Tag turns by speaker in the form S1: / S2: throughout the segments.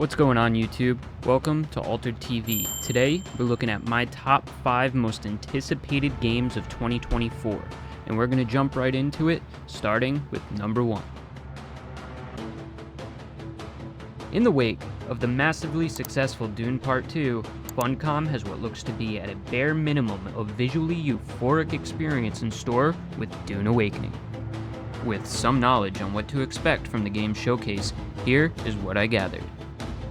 S1: What's going on YouTube? Welcome to Altered TV. Today, we're looking at my top 5 most anticipated games of 2024, and we're going to jump right into it, starting with number 1. In the wake of the massively successful Dune Part 2, Funcom has what looks to be at a bare minimum a visually euphoric experience in store with Dune Awakening. With some knowledge on what to expect from the game's showcase, here is what I gathered.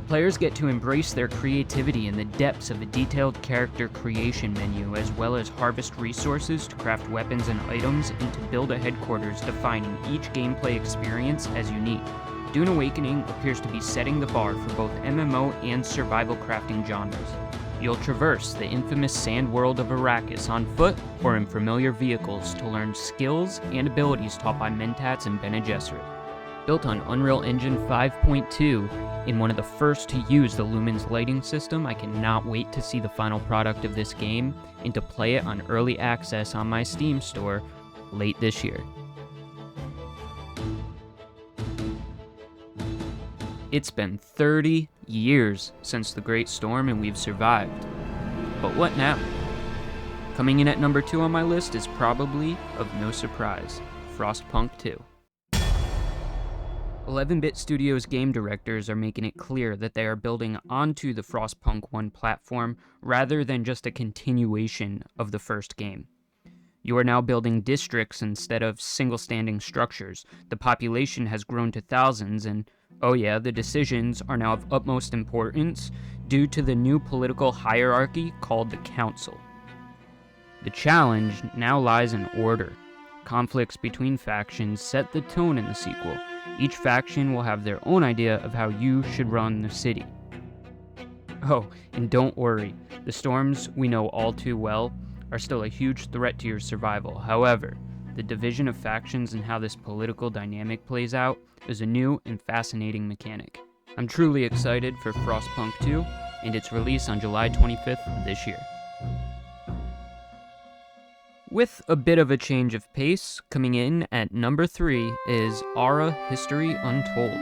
S1: Players get to embrace their creativity in the depths of a detailed character creation menu, as well as harvest resources to craft weapons and items and to build a headquarters defining each gameplay experience as unique. Dune Awakening appears to be setting the bar for both MMO and survival crafting genres. You'll traverse the infamous sand world of Arrakis on foot or in familiar vehicles to learn skills and abilities taught by Mentats and Bene Gesserit. Built on Unreal Engine 5.2, in one of the first to use the Lumen's lighting system, I cannot wait to see the final product of this game and to play it on early access on my Steam store late this year. It's been 30 years since the Great Storm and we've survived. But what now? Coming in at number 2 on my list is probably of no surprise, Frostpunk 2. 11-Bit Studios game directors are making it clear that they are building onto the Frostpunk 1 platform rather than just a continuation of the first game. You are now building districts instead of single-standing structures. The population has grown to thousands, and oh yeah, the decisions are now of utmost importance due to the new political hierarchy called the Council. The challenge now lies in order. Conflicts between factions set the tone in the sequel. Each faction will have their own idea of how you should run the city. Oh, and don't worry, the storms we know all too well are still a huge threat to your survival. However, the division of factions and how this political dynamic plays out is a new and fascinating mechanic. I'm truly excited for Frostpunk 2 and its release on July 25th of this year. With a bit of a change of pace, coming in at number 3 is Aura History Untold.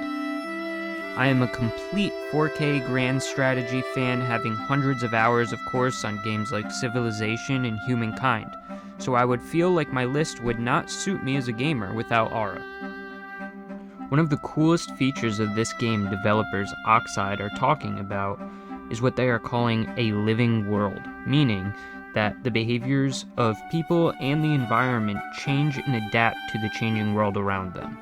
S1: I am a complete 4K grand strategy fan, having hundreds of hours of course on games like Civilization and Humankind, so I would feel like my list would not suit me as a gamer without Aura. One of the coolest features of this game developers Oxide are talking about is what they are calling a living world, meaning that the behaviors of people and the environment change and adapt to the changing world around them.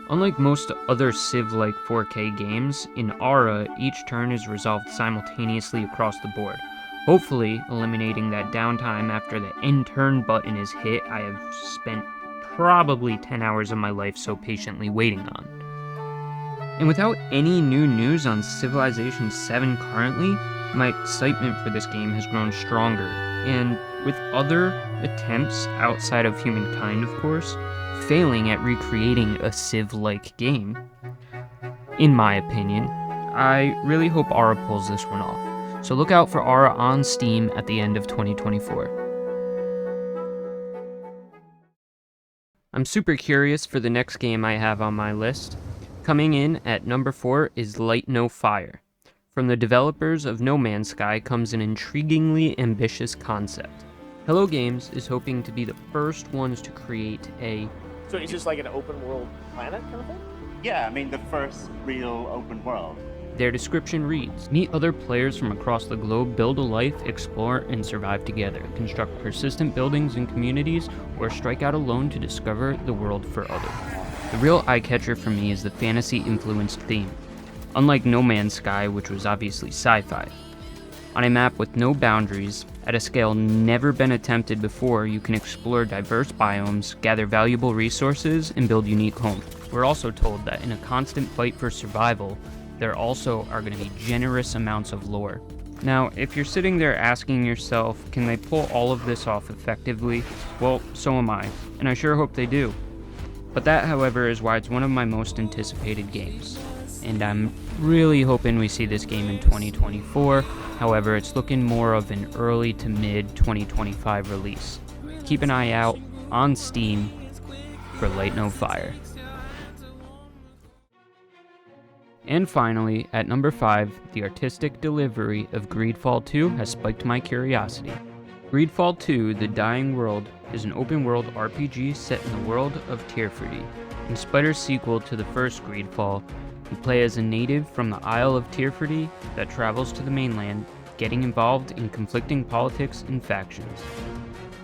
S1: Unlike most other Civ-like 4K games, in Aura, each turn is resolved simultaneously across the board, hopefully eliminating that downtime after the end turn button is hit I have spent probably 10 hours of my life so patiently waiting on. And without any new news on Civilization 7 currently, my excitement for this game has grown stronger, and with other attempts outside of Humankind, of course, failing at recreating a Civ-like game, in my opinion, I really hope Aura pulls this one off. So look out for Aura on Steam at the end of 2024. I'm super curious for the next game I have on my list. Coming in at number 4 is Light No Fire. From the developers of No Man's Sky comes an intriguingly ambitious concept. Hello Games is hoping to be the first ones to create a...
S2: So it's just like an open world planet kind of thing?
S3: Yeah, I mean the first real open world.
S1: Their description reads, meet other players from across the globe, build a life, explore, and survive together, construct persistent buildings and communities, or strike out alone to discover the world for others. The real eye-catcher for me is the fantasy-influenced theme. Unlike No Man's Sky, which was obviously sci-fi. On a map with no boundaries, at a scale never been attempted before, you can explore diverse biomes, gather valuable resources, and build unique homes. We're also told that in a constant fight for survival, there also are going to be generous amounts of lore. Now, if you're sitting there asking yourself, can they pull all of this off effectively? Well, so am I, and I sure hope they do. But that, however, is why it's one of my most anticipated games. And I'm really hoping we see this game in 2024. However, it's looking more of an early to mid 2025 release. Keep an eye out on Steam for Light No Fire. And finally, at number 5, the artistic delivery of Greedfall 2 has spiked my curiosity. Greedfall 2: The Dying World is an open-world RPG set in the world of Tearfredy. In Spider's sequel to the first Greedfall, you play as a native from the Isle of Tearfredy that travels to the mainland, getting involved in conflicting politics and factions.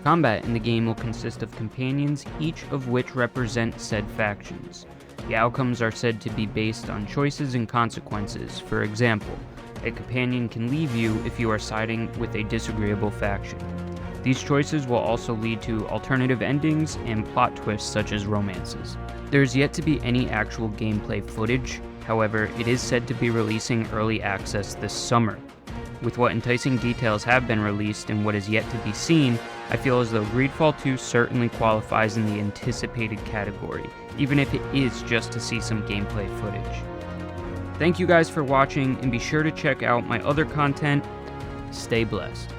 S1: Combat in the game will consist of companions, each of which represent said factions. The outcomes are said to be based on choices and consequences. For example, a companion can leave you if you are siding with a disagreeable faction. These choices will also lead to alternative endings and plot twists such as romances. There is yet to be any actual gameplay footage, however, it is said to be releasing early access this summer. With what enticing details have been released and what is yet to be seen, I feel as though Greedfall 2 certainly qualifies in the anticipated category, even if it is just to see some gameplay footage. Thank you guys for watching, and be sure to check out my other content. Stay blessed.